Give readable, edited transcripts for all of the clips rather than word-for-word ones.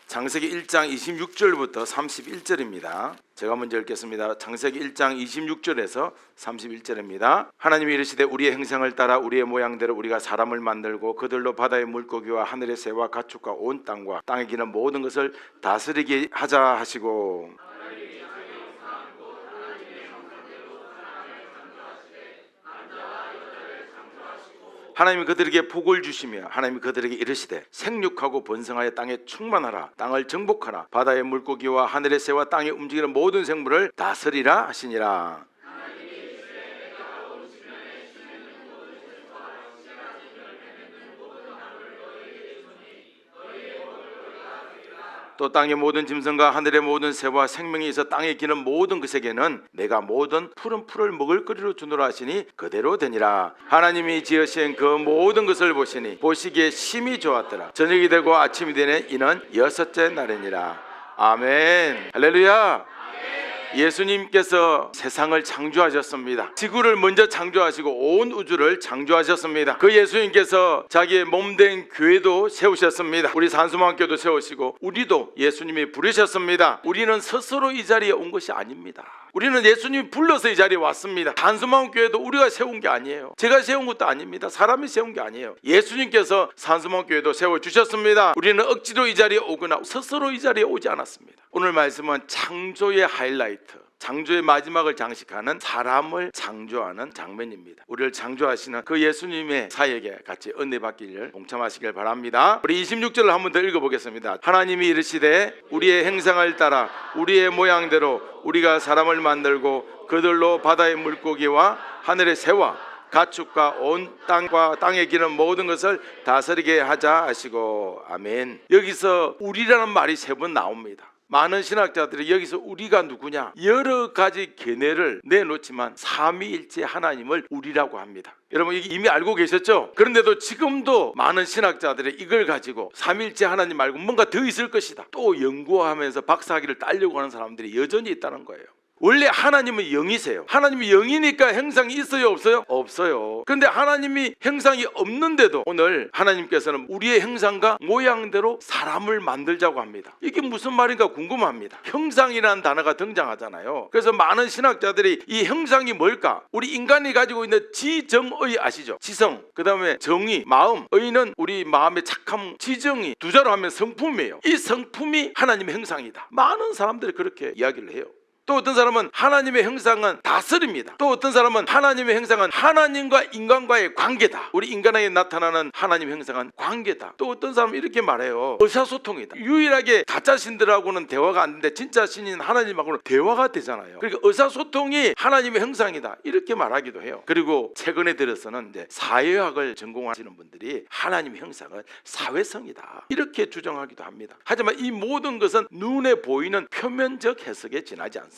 창세기 1장 26절부터 31절입니다. 제가 먼저 읽겠습니다. 창세기 1장 26절에서 31절입니다. 하나님이 이르시되 우리의 형상을 따라 우리의 모양대로 우리가 사람을 만들고 그들로 바다의 물고기와 하늘의 새와 가축과 온 땅과 땅에 기는 모든 것을 다스리게 하자 하시고, 하나님이 그들에게 복을 주시며 하나님이 그들에게 이르시되 생육하고 번성하여 땅에 충만하라. 땅을 정복하라. 바다의 물고기와 하늘의 새와 땅에 움직이는 모든 생물을 다스리라 하시니라. 또 땅의 모든 짐승과 하늘의 모든 새와 생명이 있어 땅에 기는 모든 것에게는 내가 모든 푸른 풀을 먹을거리로 주노라 하시니 그대로 되니라. 하나님이 지으신 그 모든 것을 보시니 보시기에 심히 좋았더라. 저녁이 되고 아침이 되니 이는 여섯째 날이니라. 아멘. 할렐루야. 예수님께서 세상을 창조하셨습니다. 지구를 먼저 창조하시고 온 우주를 창조하셨습니다. 그 예수님께서 자기의 몸된 교회도 세우셨습니다. 우리 산수망교도 세우시고 우리도 예수님이 부르셨습니다. 우리는 스스로 이 자리에 온 것이 아닙니다. 우리는 예수님이 불러서 이 자리에 왔습니다. 산수망교회도 우리가 세운 게 아니에요. 제가 세운 것도 아닙니다. 사람이 세운 게 아니에요. 예수님께서 산수망교회도 세워주셨습니다. 우리는 억지로 이 자리에 오거나 스스로 이 자리에 오지 않았습니다. 오늘 말씀은 창조의 하이라이트, 창조의 마지막을 장식하는 사람을 창조하는 장면입니다. 우리를 창조하시는 그 예수님의 사역에 같이 은혜 받기를 동참하시길 바랍니다. 우리 26절을 한 번 더 읽어보겠습니다. 하나님이 이르시되 우리의 형상을 따라 우리의 모양대로 우리가 사람을 만들고 그들로 바다의 물고기와 하늘의 새와 가축과 온 땅과 땅에 기는 모든 것을 다스리게 하자 하시고. 아멘. 여기서 우리라는 말이 세 번 나옵니다. 많은 신학자들이 여기서 우리가 누구냐 여러 가지 견해를 내놓지만 삼위일체 하나님을 우리라고 합니다. 여러분 이게 이미 알고 계셨죠? 그런데도 지금도 많은 신학자들이 이걸 가지고 삼위일체 하나님 말고 뭔가 더 있을 것이다 또 연구하면서 박사학위를 따려고 하는 사람들이 여전히 있다는 거예요. 원래 하나님은 영이세요. 하나님이 영이니까 형상이 있어요 없어요? 없어요. 그런데 하나님이 형상이 없는데도 오늘 하나님께서는 우리의 형상과 모양대로 사람을 만들자고 합니다. 이게 무슨 말인가 궁금합니다. 형상이라는 단어가 등장하잖아요. 그래서 많은 신학자들이 이 형상이 뭘까? 우리 인간이 가지고 있는 지정의 아시죠? 지성, 그 다음에 정의, 마음. 의는 우리 마음의 착함, 지정의 두 자로 하면 성품이에요. 이 성품이 하나님의 형상이다. 많은 사람들이 그렇게 이야기를 해요. 또 어떤 사람은 하나님의 형상은 다스립니다. 또 어떤 사람은 하나님의 형상은 하나님과 인간과의 관계다. 우리 인간에게 나타나는 하나님의 형상은 관계다. 또 어떤 사람은 이렇게 말해요. 의사소통이다. 유일하게 가짜 신들하고는 대화가 안 되는데 진짜 신인 하나님하고는 대화가 되잖아요. 그러니까 의사소통이 하나님의 형상이다. 이렇게 말하기도 해요. 그리고 최근에 들어서는 이제 사회학을 전공하시는 분들이 하나님의 형상은 사회성이다. 이렇게 주장하기도 합니다. 하지만 이 모든 것은 눈에 보이는 표면적 해석에 지나지 않습니다.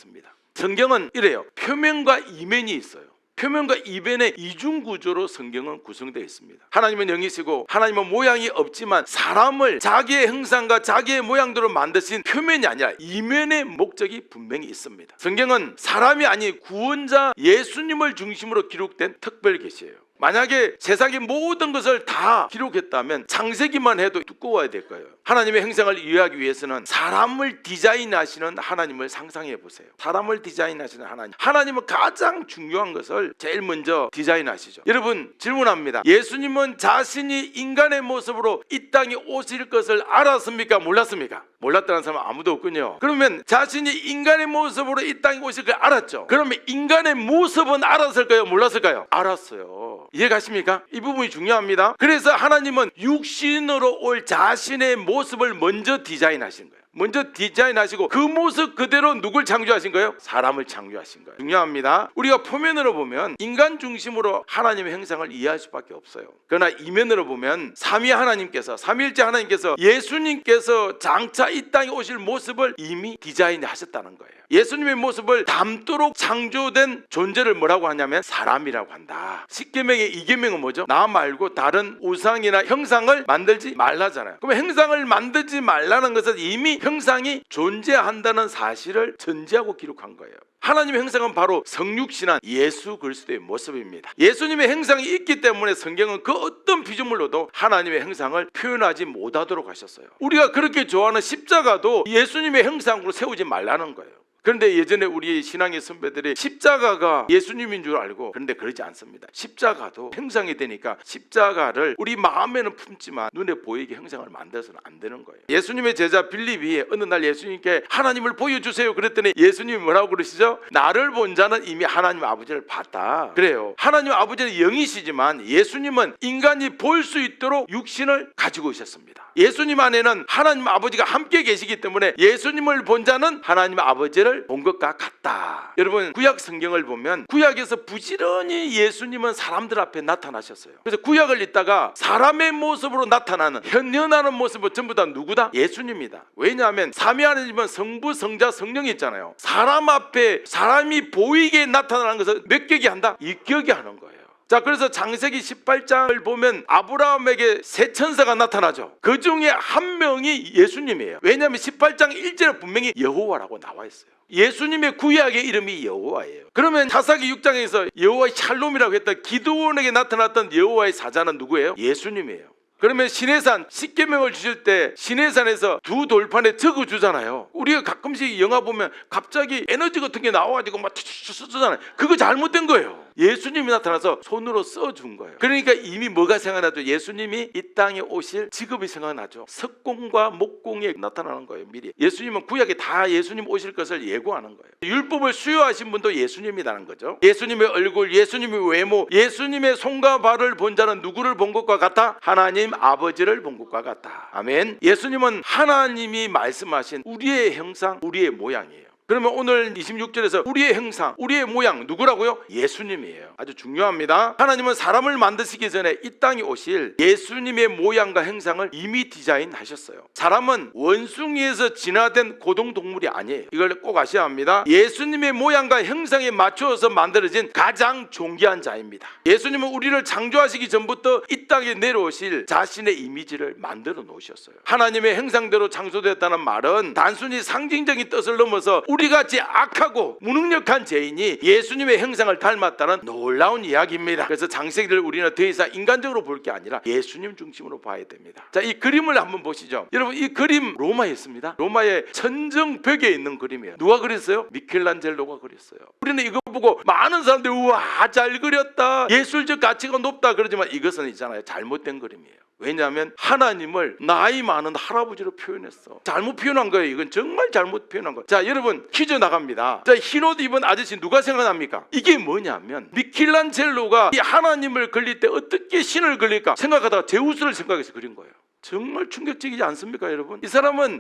성경은 이래요. 표면과 이면이 있어요. 표면과 이면의 이중 구조로 성경은 구성되어 있습니다. 하나님은 영이시고 하나님은 모양이 없지만 사람을 자기의 형상과 자기의 모양대로 만드신 표면이 아니라 이면의 목적이 분명히 있습니다. 성경은 사람이 아닌 구원자 예수님을 중심으로 기록된 특별 계시예요. 만약에 세상의 모든 것을 다 기록했다면 창세기만 해도 두꺼워야 될 거예요. 하나님의 형상을 이해하기 위해서는 사람을 디자인하시는 하나님을 상상해 보세요. 사람을 디자인하시는 하나님. 하나님은 가장 중요한 것을 제일 먼저 디자인하시죠. 여러분 질문합니다. 예수님은 자신이 인간의 모습으로 이 땅에 오실 것을 알았습니까? 몰랐습니까? 몰랐다는 사람은 아무도 없군요. 그러면 자신이 인간의 모습으로 이 땅에 오실 걸 알았죠. 그러면 인간의 모습은 알았을까요? 몰랐을까요? 알았어요. 이해가십니까? 이 부분이 중요합니다. 그래서 하나님은 육신으로 올 자신의 모습을 먼저 디자인하신 거예요. 먼저 디자인하시고 그 모습 그대로 누굴 창조하신 거예요? 사람을 창조하신 거예요. 중요합니다. 우리가 표면으로 보면 인간 중심으로 하나님의 형상을 이해할 수밖에 없어요. 그러나 이면으로 보면 삼위 하나님께서, 삼위일체 하나님께서 예수님께서 장차 이 땅에 오실 모습을 이미 디자인하셨다는 거예요. 예수님의 모습을 담도록 창조된 존재를 뭐라고 하냐면 사람이라고 한다. 십계명의 이계명은 뭐죠? 나 말고 다른 우상이나 형상을 만들지 말라잖아요. 그럼 형상을 만들지 말라는 것은 이미 형상이 존재한다는 사실을 전제하고 기록한 거예요. 하나님의 형상은 바로 성육신한 예수 그리스도의 모습입니다. 예수님의 형상이 있기 때문에 성경은 그 어떤 피조물로도 하나님의 형상을 표현하지 못하도록 하셨어요. 우리가 그렇게 좋아하는 십자가도 예수님의 형상으로 세우지 말라는 거예요. 그런데 예전에 우리 신앙의 선배들이 십자가가 예수님인 줄 알고, 그런데 그러지 않습니다. 십자가도 형상이 되니까 십자가를 우리 마음에는 품지만 눈에 보이게 형상을 만들어서는 안 되는 거예요. 예수님의 제자 빌립이 어느 날 예수님께 하나님을 보여주세요 그랬더니 예수님이 뭐라고 그러시죠? 나를 본 자는 이미 하나님 아버지를 봤다. 그래요. 하나님 아버지는 영이시지만 예수님은 인간이 볼 수 있도록 육신을 가지고 있었습니다. 예수님 안에는 하나님 아버지가 함께 계시기 때문에 예수님을 본 자는 하나님 아버지를 본 것과 같다. 여러분, 구약 성경을 보면 구약에서 부지런히 예수님은 사람들 앞에 나타나셨어요. 그래서 구약을 읽다가 사람의 모습으로 나타나는 현현하는 모습은 전부 다 누구다? 예수님이다. 왜냐하면 삼위 하나님은 성부, 성자, 성령이 있잖아요. 사람 앞에 사람이 보이게 나타나는 것을 몇 격이 한다? 이격이 하는 거예요. 자, 그래서 창세기 18장을 보면 아브라함에게 세 천사가 나타나죠. 그 중에 한 명이 예수님이에요. 왜냐하면 18장 1절에 분명히 여호와라고 나와 있어요. 예수님의 구약의 이름이 여호와예요. 그러면 사사기 6장에서 여호와의 샬롬이라고 했던 기드온에게 나타났던 여호와의 사자는 누구예요? 예수님이에요. 그러면 시내산 십계명을 주실 때 시내산에서 두 돌판에 적어 주잖아요. 우리가 가끔씩 영화 보면 갑자기 에너지 같은 게 나와가지고 막 쓰잖아요. 그거 잘못된 거예요. 예수님이 나타나서 손으로 써준 거예요. 그러니까 이미 뭐가 생각나죠? 예수님이 이 땅에 오실 직업이 생각나죠. 석공과 목공에 나타나는 거예요. 미리 예수님은 구약에 다 예수님 오실 것을 예고하는 거예요. 율법을 수요하신 분도 예수님이라는 거죠. 예수님의 얼굴, 예수님의 외모, 예수님의 손과 발을 본 자는 누구를 본 것과 같아? 하나님 아버지를 본 것과 같다. 아멘. 예수님은 하나님이 말씀하신 우리의 형상, 우리의 모양이에요. 그러면 오늘 26절에서 우리의 형상, 우리의 모양 누구라고요? 예수님이에요. 아주 중요합니다. 하나님은 사람을 만드시기 전에 이 땅에 오실 예수님의 모양과 형상을 이미 디자인하셨어요. 사람은 원숭이에서 진화된 고등동물이 아니에요. 이걸 꼭 아셔야 합니다. 예수님의 모양과 형상에 맞추어서 만들어진 가장 존귀한 자입니다. 예수님은 우리를 창조하시기 전부터 이 땅에 내려오실 자신의 이미지를 만들어 놓으셨어요. 하나님의 형상대로 창조됐다는 말은 단순히 상징적인 뜻을 넘어서 우리같이 악하고 무능력한 죄인이 예수님의 형상을 닮았다는 놀라운 이야기입니다. 그래서 창세기를 우리는 더 이상 인간적으로 볼 게 아니라 예수님 중심으로 봐야 됩니다. 자, 이 그림을 한번 보시죠. 여러분, 이 그림 로마였습니다. 로마의 천정벽에 있는 그림이에요. 누가 그렸어요? 미켈란젤로가 그렸어요. 우리는 이거 보고 많은 사람들이 우와 잘 그렸다, 예술적 가치가 높다 그러지만 이것은 있잖아요, 잘못된 그림이에요. 왜냐하면 하나님을 나이 많은 할아버지로 표현했어. 잘못 표현한 거예요. 이건 정말 잘못 표현한 거예요. 자, 여러분 퀴즈 나갑니다. 자, 흰옷 입은 아저씨 누가 생각납니까? 이게 뭐냐면 미켈란젤로가 이 하나님을 그릴 때 어떻게 신을 그릴까 생각하다가 제우스를 생각해서 그린 거예요. 정말 충격적이지 않습니까, 여러분? 이 사람은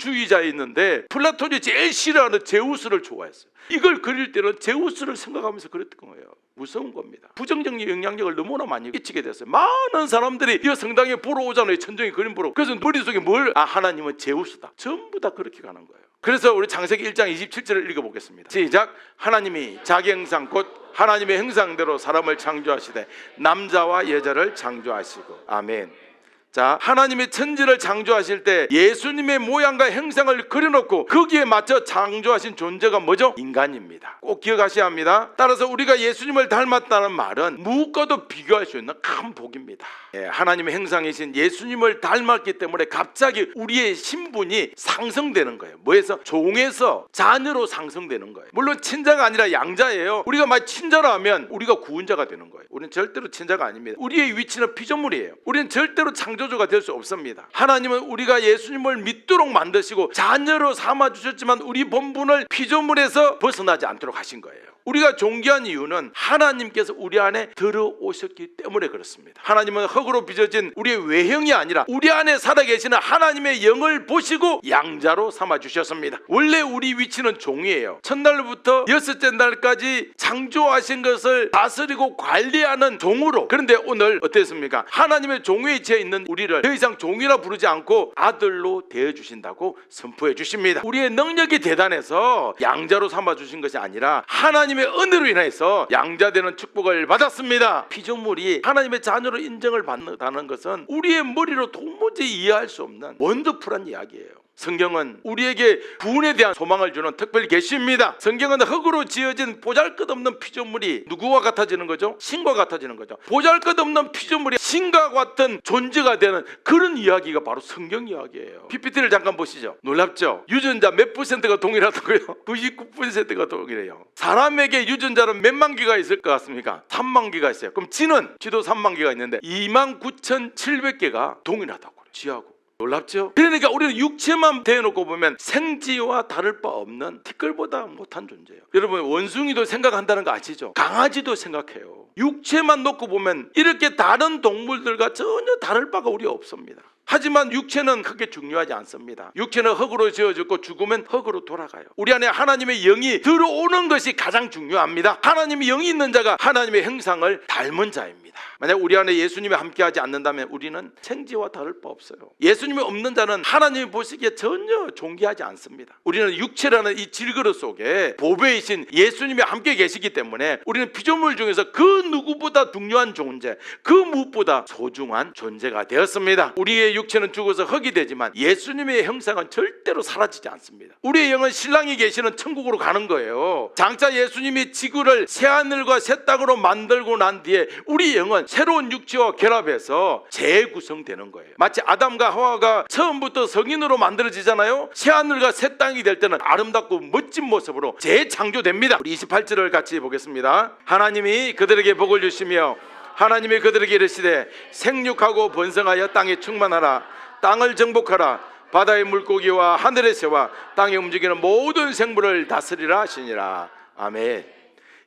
플라톤주의자였는데 플라톤이 제일 싫어하는 제우스를 좋아했어요. 이걸 그릴 때는 제우스를 생각하면서 그렸던 거예요. 무서운 겁니다. 부정적 영향력을 너무나 많이 끼치게 됐어요. 많은 사람들이 이 성당에 보러 오잖아요. 천정의 그림 보러. 그래서 머릿속에 하나님은 제우스다. 전부 다 그렇게 가는 거예요. 그래서 우리 창세기 1장 27절을 읽어보겠습니다. 시작. 하나님이 자기 형상 곧 하나님의 형상대로 사람을 창조하시되 남자와 여자를 창조하시고. 아멘. 자, 하나님의 천지를 창조하실 때 예수님의 모양과 형상을 그려놓고 거기에 맞춰 창조하신 존재가 뭐죠? 인간입니다. 꼭 기억하셔야 합니다. 따라서 우리가 예수님을 닮았다는 말은 무엇과도 비교할 수 있는 큰 복입니다. 하나님의 형상이신 예수님을 닮았기 때문에 갑자기 우리의 신분이 상승되는 거예요. 뭐에서? 종에서 자녀로 상승되는 거예요. 물론 친자가 아니라 양자예요. 우리가 만약 친자라면 우리가 구원자가 되는 거예요. 우리는 절대로 친자가 아닙니다. 우리의 위치는 피조물이에요. 우리는 절대로 창조주가 될 수 없습니다. 하나님은 우리가 예수님을 믿도록 만드시고 자녀로 삼아주셨지만 우리 본분을 피조물에서 벗어나지 않도록 하신 거예요. 우리가 존귀한 이유는 하나님께서 우리 안에 들어오셨기 때문에 그렇습니다. 하나님은 흙으로 빚어진 우리의 외형이 아니라 우리 안에 살아계시는 하나님의 영을 보시고 양자로 삼아주셨습니다. 원래 우리 위치는 종이에요. 첫날부터 여섯째 날까지 창조하신 것을 다스리고 관리하는 종으로. 그런데 오늘 어땠습니까? 하나님의 종에 위치해 있는 우리를 더 이상 종이라 부르지 않고 아들로 대해주신다고 선포해 주십니다. 우리의 능력이 대단해서 양자로 삼아주신 것이 아니라 하나님의 은혜로 인해서 양자되는 축복을 받았습니다. 피조물이 하나님의 자녀로 인정을 받는다는 것은 우리의 머리로 도무지 이해할 수 없는 원더풀한 이야기예요. 성경은 우리에게 구원에 대한 소망을 주는 특별 계시입니다. 성경은 흙으로 지어진 보잘것없는 피조물이 누구와 같아지는 거죠? 신과 같아지는 거죠. 보잘것없는 피조물이 신과 같은 존재가 되는 그런 이야기가 바로 성경 이야기예요. PPT를 잠깐 보시죠. 놀랍죠? 유전자 몇 %가 동일하다고요? 99%가 동일해요. 사람에게 유전자는 몇만 개가 있을 것 같습니까? 3만 개가 있어요. 그럼 지도 3만 개가 있는데 29,700개가 동일하다고 그래요. 지하고. 놀랍죠? 그러니까 우리는 육체만 대놓고 보면 생지와 다를 바 없는 티끌보다 못한 존재예요. 여러분, 원숭이도 생각한다는 거 아시죠? 강아지도 생각해요. 육체만 놓고 보면 이렇게 다른 동물들과 전혀 다를 바가 우리 없습니다. 하지만 육체는 크게 중요하지 않습니다. 육체는 흙으로 지어졌고 죽으면 흙으로 돌아가요. 우리 안에 하나님의 영이 들어오는 것이 가장 중요합니다. 하나님의 영이 있는 자가 하나님의 형상을 닮은 자입니다. 만약 우리 안에 예수님이 함께하지 않는다면 우리는 생지와 다를 바 없어요. 예수님이 없는 자는 하나님이 보시기에 전혀 존귀하지 않습니다. 우리는 육체라는 이 질그릇 속에 보배이신 예수님이 함께 계시기 때문에 우리는 피조물 중에서 그 누구보다 중요한 존재, 그 무엇보다 소중한 존재가 되었습니다. 우리의 육체는 죽어서 흙이 되지만 예수님의 형상은 절대로 사라지지 않습니다. 우리의 영은 신랑이 계시는 천국으로 가는 거예요. 장차 예수님이 지구를 새하늘과 새 땅으로 만들고 난 뒤에 우리 영은 새로운 육체와 결합해서 재구성되는 거예요. 마치 아담과 하와가 처음부터 성인으로 만들어지잖아요. 새하늘과 새 땅이 될 때는 아름답고 멋진 모습으로 재창조됩니다. 우리 28절을 같이 보겠습니다. 하나님이 그들에게 복을 주시며 하나님이 그들에게 이르시되 생육하고 번성하여 땅에 충만하라. 땅을 정복하라. 바다의 물고기와 하늘의 새와 땅에 움직이는 모든 생물을 다스리라 하시니라. 아멘.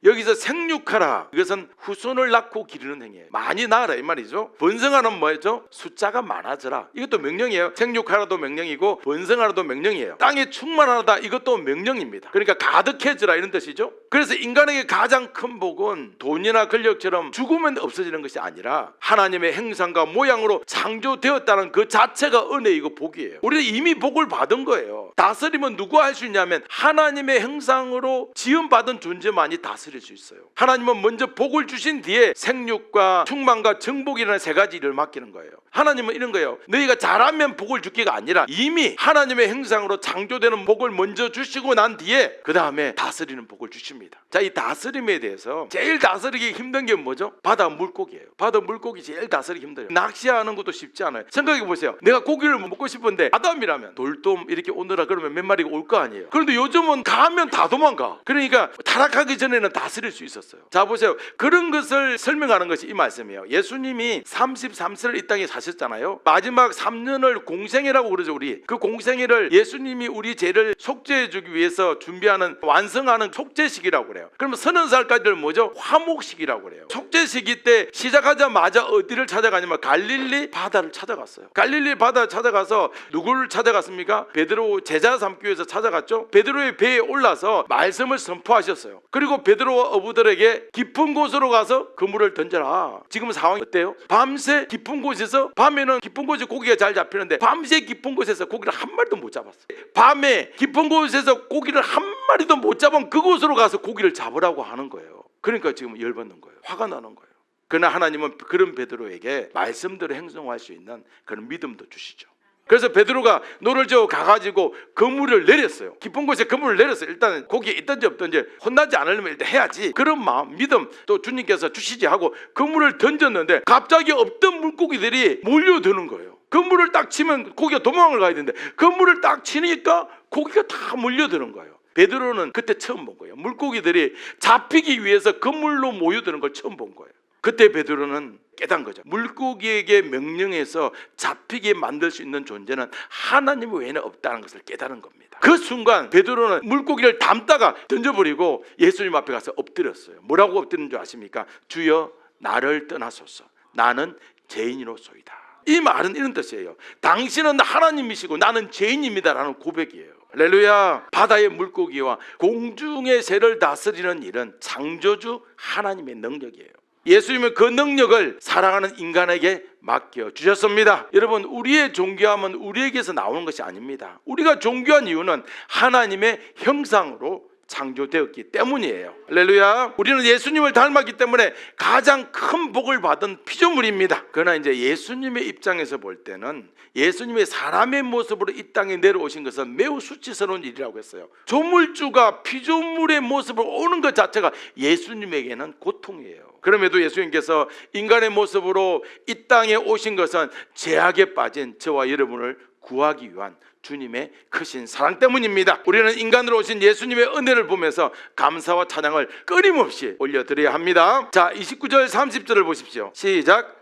여기서 생육하라, 이것은 후손을 낳고 기르는 행위예요. 많이 낳으라 이 말이죠. 번성하는 뭐죠? 숫자가 많아져라. 이것도 명령이에요. 생육하라도 명령이고 번성하라도 명령이에요. 땅에 충만하다, 이것도 명령입니다. 그러니까 가득해지라 이런 뜻이죠. 그래서 인간에게 가장 큰 복은 돈이나 권력처럼 죽으면 없어지는 것이 아니라 하나님의 형상과 모양으로 창조되었다는 그 자체가 은혜이고 복이에요. 우리는 이미 복을 받은 거예요. 다스림은 누가 할 수 있냐면 하나님의 형상으로 지음받은 존재만이 다스릴 수 있어요. 하나님은 먼저 복을 주신 뒤에 생육과 충만과 정복이라는 세 가지 일을 맡기는 거예요. 하나님은 이런 거예요. 너희가 잘하면 복을 줄게가 아니라 이미 하나님의 형상으로 창조되는 복을 먼저 주시고 난 뒤에 그 다음에 다스리는 복을 주십니다. 자, 이 다스림에 대해서 제일 다스리기 힘든 게 뭐죠? 바다 물고기예요. 바다 물고기 제일 다스리기 힘들어요. 낚시하는 것도 쉽지 않아요. 생각해 보세요. 내가 고기를 먹고 싶은데 아담이라면 돌돔 이렇게 오느라 그러면 몇 마리가 올 거 아니에요. 그런데 요즘은 가면 다 도망가. 그러니까 타락하기 전에는 다스릴 수 있었어요. 자, 보세요. 그런 것을 설명하는 것이 이 말씀이에요. 예수님이 33세를 이 땅에 사셨잖아요. 마지막 3년을 공생애라고 그러죠. 우리 그 공생애를 예수님이 우리 죄를 속죄해 주기 위해서 준비하는 완성하는 속죄식이라고 그래요. 그러면 30살까지를 뭐죠? 화목식이라고 그래요. 속죄식이 때 시작하자마자 어디를 찾아가냐면 갈릴리 바다를 찾아갔어요. 갈릴리 바다를 찾아가서 누구를 찾아갔습니까? 베드로 제자 삼기 위해서 찾아갔죠. 베드로의 배에 올라서 말씀을 선포하셨어요. 그리고 베드로와 어부들에게 깊은 곳으로 가서 그물을 던져라. 지금 상황이 어때요? 밤새 깊은 곳에서, 밤에는 깊은 곳에 고기가 잘 잡히는데 밤새 깊은 곳에서 고기를 한 마리도 못 잡았어요. 밤에 깊은 곳에서 고기를 한 마리도 못 잡은 그곳으로 가서 고기를 잡으라고 하는 거예요. 그러니까 지금 열받는 거예요. 화가 나는 거예요. 그러나 하나님은 그런 베드로에게 말씀대로 행동할 수 있는 그런 믿음도 주시죠. 그래서 베드로가 노를 저어 가가지고 그물을 내렸어요. 깊은 곳에 그물을 내렸어요. 일단 거기에 있든지 없든지 혼나지 않으려면 일단 해야지. 그런 마음, 믿음 또 주님께서 주시지 하고 그물을 던졌는데 갑자기 없던 물고기들이 몰려드는 거예요. 그물을 딱 치면 고기가 도망을 가야 되는데 그물을 딱 치니까 고기가 다 몰려드는 거예요. 베드로는 그때 처음 본 거예요. 물고기들이 잡히기 위해서 그물로 모여드는 걸 처음 본 거예요. 그때 베드로는 깨달은 거죠. 물고기에게 명령해서 잡히게 만들 수 있는 존재는 하나님 외에는 없다는 것을 깨달은 겁니다. 그 순간 베드로는 물고기를 담다가 던져버리고 예수님 앞에 가서 엎드렸어요. 뭐라고 엎드린 줄 아십니까? 주여 나를 떠나소서. 나는 죄인이로소이다. 이 말은 이런 뜻이에요. 당신은 하나님이시고 나는 죄인입니다라는 고백이에요. 할렐루야. 바다의 물고기와 공중의 새를 다스리는 일은 창조주 하나님의 능력이에요. 예수님은 그 능력을 사랑하는 인간에게 맡겨주셨습니다. 여러분, 우리의 존귀함은 우리에게서 나오는 것이 아닙니다. 우리가 존귀한 이유는 하나님의 형상으로 창조되었기 때문이에요. 할렐루야. 우리는 예수님을 닮았기 때문에 가장 큰 복을 받은 피조물입니다. 그러나 이제 예수님의 입장에서 볼 때는 예수님의 사람의 모습으로 이 땅에 내려오신 것은 매우 수치스러운 일이라고 했어요. 조물주가 피조물의 모습으로 오는 것 자체가 예수님에게는 고통이에요. 그럼에도 예수님께서 인간의 모습으로 이 땅에 오신 것은 죄악에 빠진 저와 여러분을 구하기 위한 주님의 크신 사랑 때문입니다. 우리는 인간으로 오신 예수님의 은혜를 보면서 감사와 찬양을 끊임없이 올려드려야 합니다. 자, 29절 30절을 보십시오. 시작.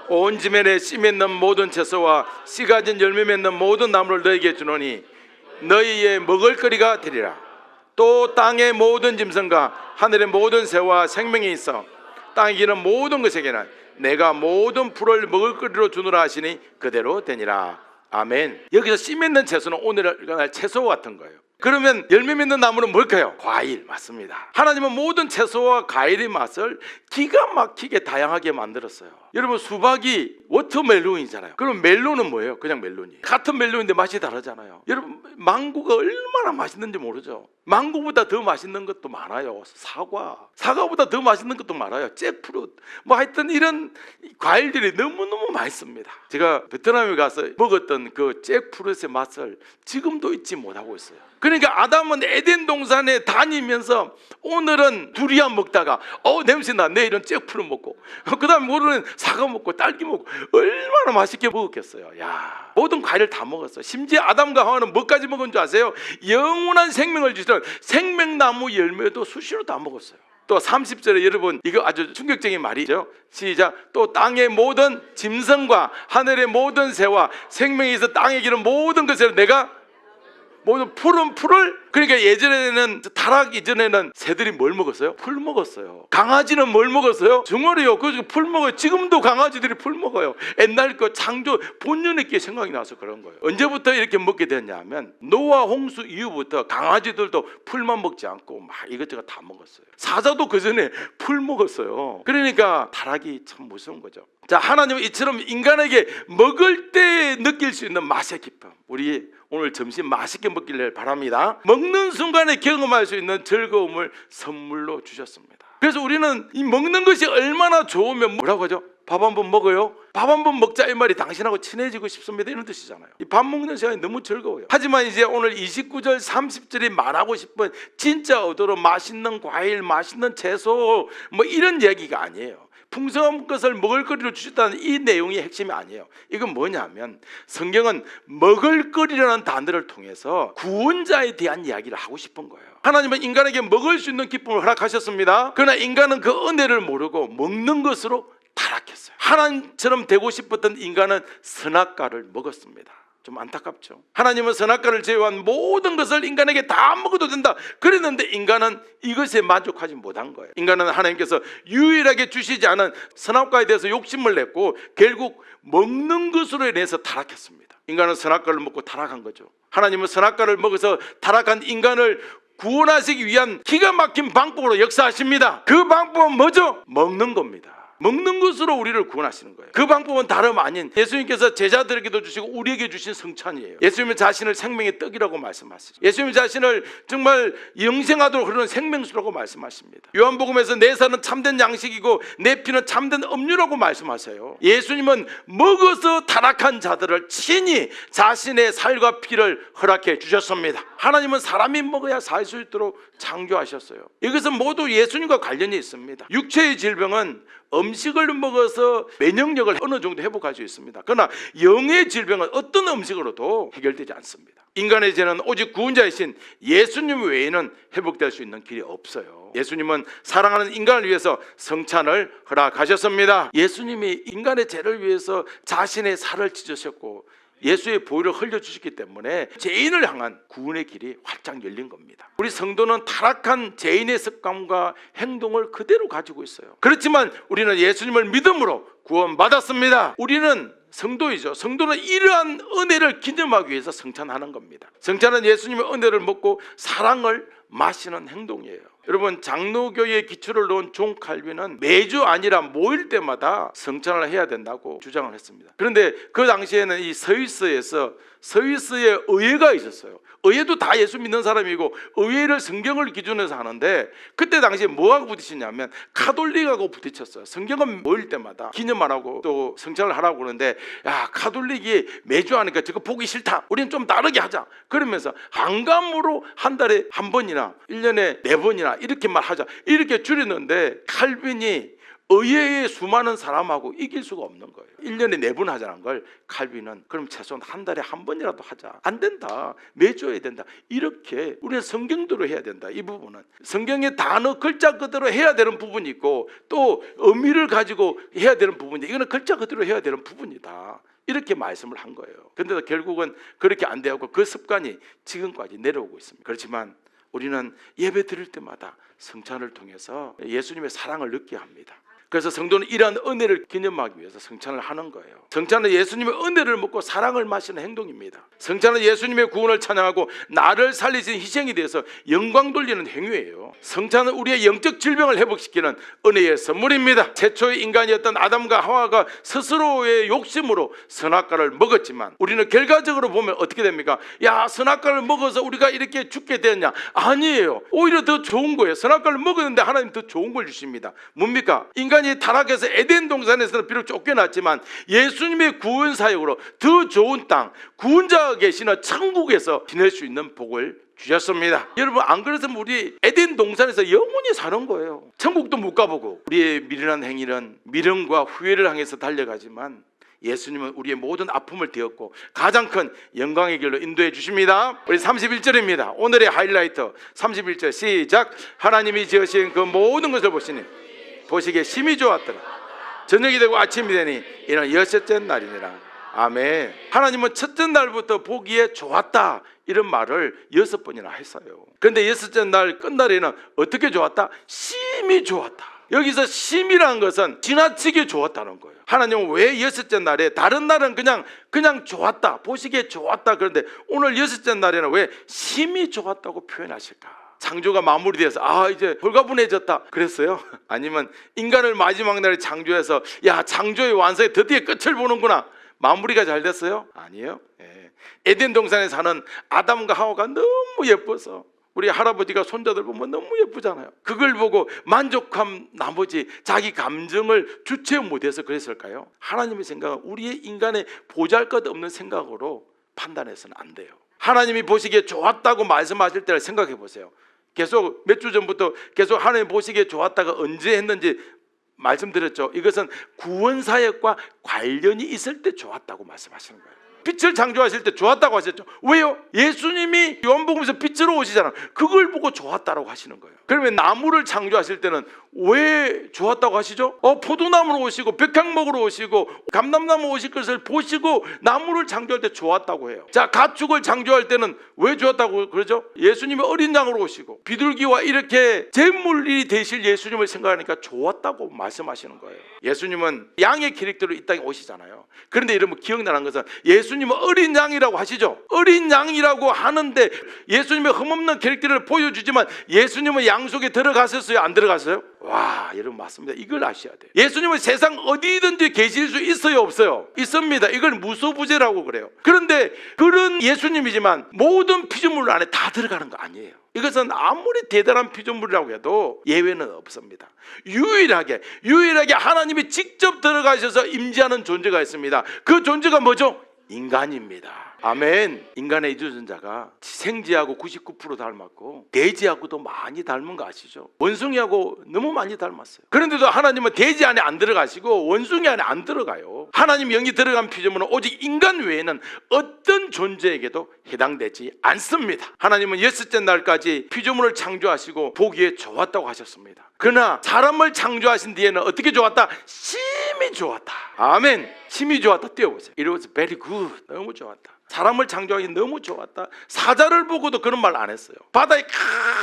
온 지면에 씨 맺는 모든 채소와 씨 가진 열매 맺는 모든 나무를 너에게 주노니 너희의 먹을거리가 되리라. 또 땅의 모든 짐승과 하늘의 모든 새와 생명이 있어 땅에 기는 모든 것에게는 내가 모든 풀을 먹을거리로 주노라 하시니 그대로 되니라. 아멘. 여기서 씨 맺는 채소는 오늘날 채소 같은 거예요. 그러면 열매 맺는 나무는 뭘까요? 과일. 맞습니다. 하나님은 모든 채소와 과일의 맛을 기가 막히게 다양하게 만들었어요. 여러분, 수박이 워터멜론이잖아요. 그럼 멜론은 뭐예요? 그냥 멜론이에요. 같은 멜론인데 맛이 다르잖아요. 여러분, 망고가 얼마나 맛있는지 모르죠? 망고보다 더 맛있는 것도 많아요. 사과보다 더 맛있는 것도 많아요. 잭프루트, 뭐 하여튼 이런 과일들이 너무너무 맛있습니다. 제가 베트남에 가서 먹었던 그 잭프루트의 맛을 지금도 잊지 못하고 있어요. 그러니까 아담은 에덴 동산에 다니면서 오늘은 두리안 먹다가 냄새나, 내일은 잭프루트 먹고 그 다음에 모르는 사과 먹고 딸기 먹고 얼마나 맛있게 먹었겠어요. 야, 모든 과일을 다 먹었어요. 심지어 아담과 하와는 뭐까지 먹은 줄 아세요? 영원한 생명을 주시는 생명나무 열매도 수시로 다 먹었어요. 또 30절에 여러분, 이거 아주 충격적인 말이죠. 시작. 또 땅의 모든 짐승과 하늘의 모든 새와 생명이 있어 땅에 기는 모든 것을 내가 모든 푸른 풀을, 그러니까 예전에는 타락 이전에는 새들이 뭘 먹었어요? 풀 먹었어요. 강아지는 뭘 먹었어요? 정어리요. 그 풀 먹어요. 지금도 강아지들이 풀 먹어요. 옛날 그 창조 본능 있게 생각이 나서 그런 거예요. 언제부터 이렇게 먹게 됐냐 하면 노아 홍수 이후부터 강아지들도 풀만 먹지 않고 막 이것저것 다 먹었어요. 사자도 그 전에 풀 먹었어요. 그러니까 타락이 참 무서운 거죠. 자, 하나님은 이처럼 인간에게 먹을 때 느낄 수 있는 맛의 기쁨, 우리 오늘 점심 맛있게 먹기를 바랍니다. 먹는 순간에 경험할 수 있는 즐거움을 선물로 주셨습니다. 그래서 우리는 이 먹는 것이 얼마나 좋으면 뭐라고 하죠? 밥 한 번 먹어요? 밥 한 번 먹자 이 말이 당신하고 친해지고 싶습니다 이런 뜻이잖아요. 이 밥 먹는 시간이 너무 즐거워요. 하지만 이제 오늘 29절 30절이 말하고 싶은 진짜 의도로 맛있는 과일, 맛있는 채소 뭐 이런 얘기가 아니에요. 풍성한 것을 먹을거리로 주셨다는 이 내용이 핵심이 아니에요. 이건 뭐냐면 성경은 먹을거리라는 단어를 통해서 구원자에 대한 이야기를 하고 싶은 거예요. 하나님은 인간에게 먹을 수 있는 기쁨을 허락하셨습니다. 그러나 인간은 그 은혜를 모르고 먹는 것으로 타락했어요. 하나님처럼 되고 싶었던 인간은 선악과를 먹었습니다. 좀 안타깝죠. 하나님은 선악과를 제외한 모든 것을 인간에게 다 먹어도 된다 그랬는데 인간은 이것에 만족하지 못한 거예요. 인간은 하나님께서 유일하게 주시지 않은 선악과에 대해서 욕심을 냈고 결국 먹는 것으로 인해서 타락했습니다. 인간은 선악과를 먹고 타락한 거죠. 하나님은 선악과를 먹어서 타락한 인간을 구원하시기 위한 기가 막힌 방법으로 역사하십니다. 그 방법은 뭐죠? 먹는 겁니다. 먹는 것으로 우리를 구원하시는 거예요. 그 방법은 다름 아닌 예수님께서 제자들에게도 주시고 우리에게 주신 성찬이에요. 예수님 자신을 생명의 떡이라고 말씀하시죠. 예수님 자신을 정말 영생하도록 흐르는 생명수라고 말씀하십니다. 요한복음에서 내 살은 참된 양식이고 내 피는 참된 음료라고 말씀하세요. 예수님은 먹어서 타락한 자들을 친히 자신의 살과 피를 허락해 주셨습니다. 하나님은 사람이 먹어야 살 수 있도록 창조하셨어요. 이것은 모두 예수님과 관련이 있습니다. 육체의 질병은 음식을 먹어서 면역력을 어느 정도 회복할 수 있습니다. 그러나 영의 질병은 어떤 음식으로도 해결되지 않습니다. 인간의 죄는 오직 구원자이신 예수님 외에는 회복될 수 있는 길이 없어요. 예수님은 사랑하는 인간을 위해서 성찬을 허락하셨습니다. 예수님이 인간의 죄를 위해서 자신의 살을 찢으셨고 예수의 보혈을 흘려주셨기 때문에 죄인을 향한 구원의 길이 활짝 열린 겁니다. 우리 성도는 타락한 죄인의 습관과 행동을 그대로 가지고 있어요. 그렇지만 우리는 예수님을 믿음으로 구원받았습니다. 우리는 성도이죠. 성도는 이러한 은혜를 기념하기 위해서 성찬하는 겁니다. 성찬은 예수님의 은혜를 먹고 사랑을 마시는 행동이에요. 여러분, 장로교의 기초를 놓은 존 칼빈은 매주 아니라 모일 때마다 성찬을 해야 된다고 주장을 했습니다. 그런데 그 당시에는 이 스위스에서 스위스에 의회가 있었어요. 의회도 다 예수 믿는 사람이고 의회를 성경을 기준으로 하는데 그때 당시에 뭐하고 부딪히냐면 가톨릭하고 부딪혔어요. 성경은 모일 때마다 기념 안 하고 또 성찬을 하라고 그러는데 야, 가톨릭이 매주 하니까 저거 보기 싫다. 우리는 좀 다르게 하자. 그러면서 한감으로 한 달에 한 번이나 1년에 4번이나 이렇게만 하자. 이렇게 줄였는데 칼빈이 의회의 수많은 사람하고 이길 수가 없는 거예요. 1년에 4번 하자는 걸 칼빈은 그럼 최소한 한 달에 한 번이라도 하자. 안 된다. 매주 해야 된다. 이렇게 우리는 성경대로 해야 된다. 이 부분은 성경의 단어 글자 그대로 해야 되는 부분이 있고 또 의미를 가지고 해야 되는 부분이 이거는 글자 그대로 해야 되는 부분이다. 이렇게 말씀을 한 거예요. 그런데 결국은 그렇게 안 되고 그 습관이 지금까지 내려오고 있습니다. 그렇지만 우리는 예배 드릴 때마다 성찬을 통해서 예수님의 사랑을 느끼게 합니다. 그래서 성도는 이러한 은혜를 기념하기 위해서 성찬을 하는 거예요. 성찬은 예수님의 은혜를 먹고 사랑을 마시는 행동입니다. 성찬은 예수님의 구원을 찬양하고 나를 살리신 희생에 대해서 영광 돌리는 행위예요. 성찬은 우리의 영적 질병을 회복시키는 은혜의 선물입니다. 최초의 인간이었던 아담과 하와가 스스로의 욕심으로 선악과를 먹었지만 우리는 결과적으로 보면 어떻게 됩니까? 야, 선악과를 먹어서 우리가 이렇게 죽게 되었냐? 아니에요. 오히려 더 좋은 거예요. 선악과를 먹었는데 하나님 더 좋은 걸 주십니다. 뭡니까? 인간이 타락해서 에덴 동산에서는 비록 쫓겨났지만 예수님의 구원 사역으로 더 좋은 땅, 구원자가 계시는 천국에서 지낼 수 있는 복을 주셨습니다. 여러분, 안 그랬으면 우리 에덴 동산에서 영원히 사는 거예요. 천국도 못 가보고. 우리의 미련한 행위는 미련과 후회를 향해서 달려가지만 예수님은 우리의 모든 아픔을 되었고 가장 큰 영광의 길로 인도해 주십니다. 우리 31절입니다. 오늘의 하이라이트 31절 시작. 하나님이 지으신 그 모든 것을 보시기에 심히 좋았더라. 저녁이 되고 아침이 되니 이는 여섯째 날이니라. 아멘. 하나님은 첫째 날부터 보기에 좋았다 이런 말을 6번이나 했어요. 그런데 여섯째 날 끝날에는 어떻게 좋았다? 심히 좋았다. 여기서 심이라는 것은 지나치게 좋았다는 거예요. 하나님은 왜 여섯째 날에, 다른 날은 그냥 좋았다, 보시기에 좋았다, 그런데 오늘 여섯째 날에는 왜 심히 좋았다고 표현하실까? 창조가 마무리돼서 이제 홀가분해졌다 그랬어요? 아니면 인간을 마지막 날에 창조해서 야, 창조의 완성에 드디어 끝을 보는구나, 마무리가 잘 됐어요? 아니에요. 에덴 동산에 사는 아담과 하와가 너무 예뻐서 우리 할아버지가 손자들 보면 너무 예쁘잖아요. 그걸 보고 만족한 나머지 자기 감정을 주체 못해서 그랬을까요? 하나님의 생각은 우리의 인간의 보잘것없는 생각으로 판단해서는 안 돼요. 하나님이 보시기에 좋았다고 말씀하실 때를 생각해 보세요. 계속 몇 주 전부터 계속 하나님 보시기에 좋았다가 언제 했는지 말씀드렸죠. 이것은 구원 사역과 관련이 있을 때 좋았다고 말씀하시는 거예요. 빛을 창조하실 때 좋았다고 하셨죠. 왜요? 예수님이 요한복음에서 빛으로 오시잖아요. 그걸 보고 좋았다고 하시는 거예요. 그러면 나무를 창조하실 때는 왜 좋았다고 하시죠? 포도나무로 오시고 백향목으로 오시고 감람나무 오실 것을 보시고 나무를 창조할 때 좋았다고 해요. 자, 가축을 창조할 때는 왜 좋았다고 그러죠? 예수님이 어린 양으로 오시고 비둘기와 이렇게 제물이 되실 예수님을 생각하니까 좋았다고 말씀하시는 거예요. 예수님은 양의 캐릭터로 이 땅에 오시잖아요. 그런데 여러분 기억나는 것은 예수님은 어린 양이라고 하시죠. 어린 양이라고 하는데 예수님의 흠없는 캐릭터를 보여주지만 예수님은 양 속에 들어가셨어요? 안 들어갔어요? 와, 여러분 맞습니다. 이걸 아셔야 돼요. 예수님은 세상 어디든지 계실 수 있어요? 없어요? 있습니다. 이걸 무소부재라고 그래요. 그런데 그런 예수님이지만 모든 피조물 안에 다 들어가는 거 아니에요. 이것은 아무리 대단한 피조물이라고 해도 예외는 없습니다. 유일하게 하나님이 직접 들어가셔서 임재하는 존재가 있습니다. 그 존재가 뭐죠? 인간입니다. 아멘. 인간의 유전자가 생쥐하고 99% 닮았고 돼지하고도 많이 닮은 거 아시죠? 원숭이하고 너무 많이 닮았어요. 그런데도 하나님은 돼지 안에 안 들어가시고 원숭이 안에 안 들어가요. 하나님 영이 들어간 피조물은 오직 인간 외에는 어떤 존재에게도 해당되지 않습니다. 하나님은 여섯째 날까지 피조물을 창조하시고 보기에 좋았다고 하셨습니다. 그러나 사람을 창조하신 뒤에는 어떻게 좋았다? 심히 좋았다. 아멘. 심히 좋았다. 띄워보세요. It was very good. 너무 좋았다. 사람을 창조하기 너무 좋았다. 사자를 보고도 그런 말 안 했어요. 바다의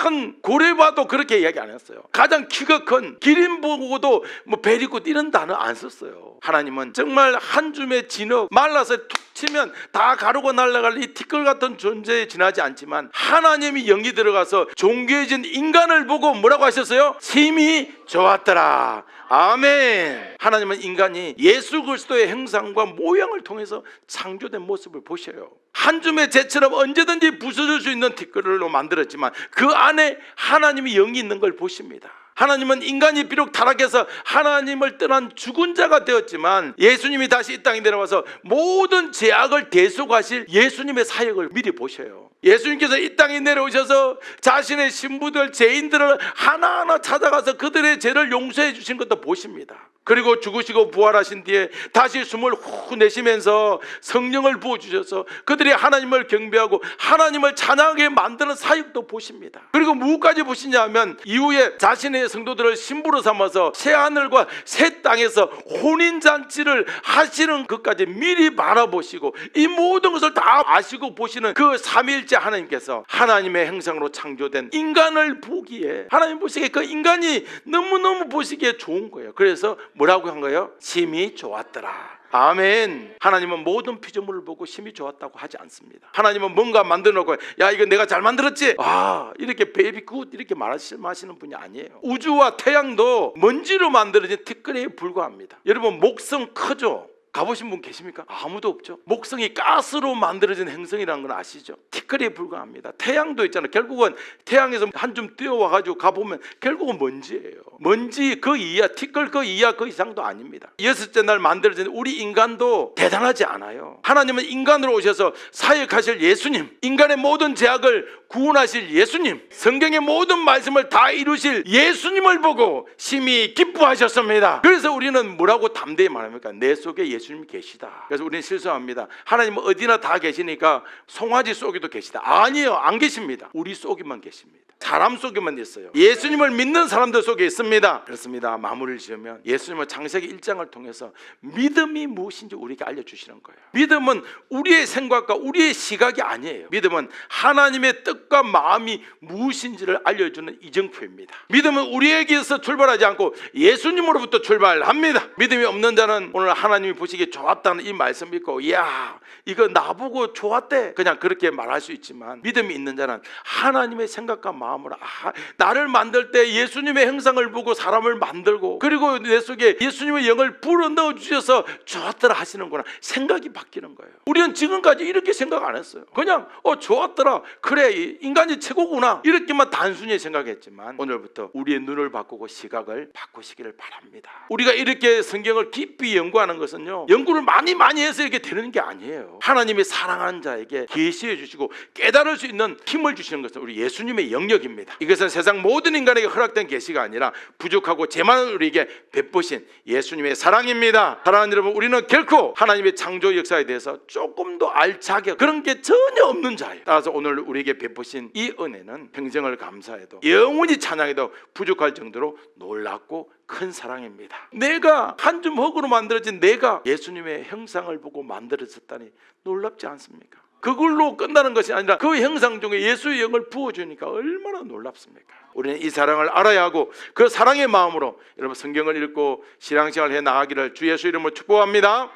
큰 고래 봐도 그렇게 이야기 안 했어요. 가장 키가 큰 기린 보고도 very good 이런 단어 안 썼어요. 하나님은 정말 한 줌의 진흙 말라서 툭 치면 다 가루고 날아갈 이 티끌 같은 존재에 지나지 않지만 하나님이 영이 들어가서 존귀해진 인간을 보고 뭐라고 하셨어요? 심히 좋았더라. 아멘. 하나님은 인간이 예수 그리스도의 형상과 모양을 통해서 창조된 모습을 보셔요. 한 줌의 재처럼 언제든지 부서질 수 있는 티끌로 만들었지만 그 안에 하나님의 영이 있는 걸 보십니다. 하나님은 인간이 비록 타락해서 하나님을 떠난 죽은 자가 되었지만 예수님이 다시 이 땅에 내려와서 모든 죄악을 대속하실 예수님의 사역을 미리 보셔요. 예수님께서 이 땅에 내려오셔서 자신의 신부들 죄인들을 하나하나 찾아가서 그들의 죄를 용서해 주신 것도 보십니다. 그리고 죽으시고 부활하신 뒤에 다시 숨을 후 내쉬면서 성령을 부어주셔서 그들이 하나님을 경배하고 하나님을 찬양하게 만드는 사역도 보십니다. 그리고 무엇까지 보시냐 하면 이후에 자신의 성도들을 신부로 삼아서 새하늘과 새 땅에서 혼인잔치를 하시는 것까지 미리 바라보시고 이 모든 것을 다 아시고 보시는 그 삼위일체 하나님께서 하나님의 형상으로 창조된 인간을 보기에 하나님 보시기에 그 인간이 너무너무 보시기에 좋은 거예요. 그래서 뭐라고 한 거예요? 심히 좋았더라. 아멘. 하나님은 모든 피조물을 보고 심히 좋았다고 하지 않습니다. 하나님은 뭔가 만들어 놓고 야 이거 내가 잘 만들었지? 이렇게 베이비 굿 이렇게 말씀하시는 분이 아니에요. 우주와 태양도 먼지로 만들어진 티끌에 불과합니다. 여러분 목성 크죠? 가보신 분 계십니까? 아무도 없죠. 목성이 가스로 만들어진 행성이라는 건 아시죠? 티끌에 불과합니다. 태양도 있잖아요. 결국은 태양에서 한 줌 뛰어와가지고 가보면 결국은 먼지예요. 먼지 그 이하, 티끌 그 이하 그 이상도 아닙니다. 여섯째 날 만들어진 우리 인간도 대단하지 않아요. 하나님은 인간으로 오셔서 사역하실 예수님, 인간의 모든 죄악을 구원하실 예수님, 성경의 모든 말씀을 다 이루실 예수님을 보고 심히 기뻐하셨습니다. 그래서 우리는 뭐라고 담대히 말합니까? 내 속에 예수님이 계시다. 그래서 우리는 실수합니다. 하나님은 어디나 다 계시니까 송아지 속에도 계시다. 아니에요. 안 계십니다. 우리 속에만 계십니다. 사람 속에만 있어요. 예수님을 믿는 사람들 속에 있습니다. 그렇습니다. 마무리를 지으면 예수님은 창세기 1장을 통해서 믿음이 무엇인지 우리에게 알려주시는 거예요. 믿음은 우리의 생각과 우리의 시각이 아니에요. 믿음은 하나님의 뜻과 마음이 무엇인지를 알려주는 이정표입니다. 믿음은 우리에게서 출발하지 않고 예수님으로부터 출발합니다. 믿음이 없는 자는 오늘 하나님이 보시기에 좋았다는 이 말씀 믿고 이야 이거 나보고 좋았대 그냥 그렇게 말할 수 있지만 믿음이 있는 자는 하나님의 생각과 마음으로 나를 만들 때 예수님의 형상을 보고 사람을 만들고 그리고 내 속에 예수님의 영을 불어넣어 주셔서 좋았더라 하시는구나 생각이 바뀌는 거예요. 우리는 지금까지 이렇게 생각 안 했어요. 그냥 좋았더라 그래 인간이 최고구나 이렇게만 단순히 생각했지만 오늘부터 우리의 눈을 바꾸고 시각을 바꾸시기를 바랍니다. 우리가 이렇게 성경을 깊이 연구하는 것은요 연구를 많이 해서 이렇게 되는 게 아니에요. 하나님이 사랑하는 자에게 계시해 주시고 깨달을 수 있는 힘을 주시는 것은 우리 예수님의 영역입니다. 이것은 세상 모든 인간에게 허락된 계시가 아니라 부족하고 죄많은 우리에게 베푸신 예수님의 사랑입니다. 사랑하는 여러분 우리는 결코 하나님의 창조 역사에 대해서 조금 더 알차게 그런 게 전혀 없는 자예요. 따라서 오늘 우리에게 베푸신 이 은혜는 평생을 감사해도 영원히 찬양해도 부족할 정도로 놀랍고 큰 사랑입니다. 내가 한 줌 흙으로 만들어진 내가 예수님의 형상을 보고 만들어졌다니 놀랍지 않습니까? 그걸로 끝나는 것이 아니라 그 형상 중에 예수의 영을 부어주니까 얼마나 놀랍습니까? 우리는 이 사랑을 알아야 하고 그 사랑의 마음으로 여러분 성경을 읽고 신앙생활을 해 나가기를 주 예수 이름으로 축복합니다.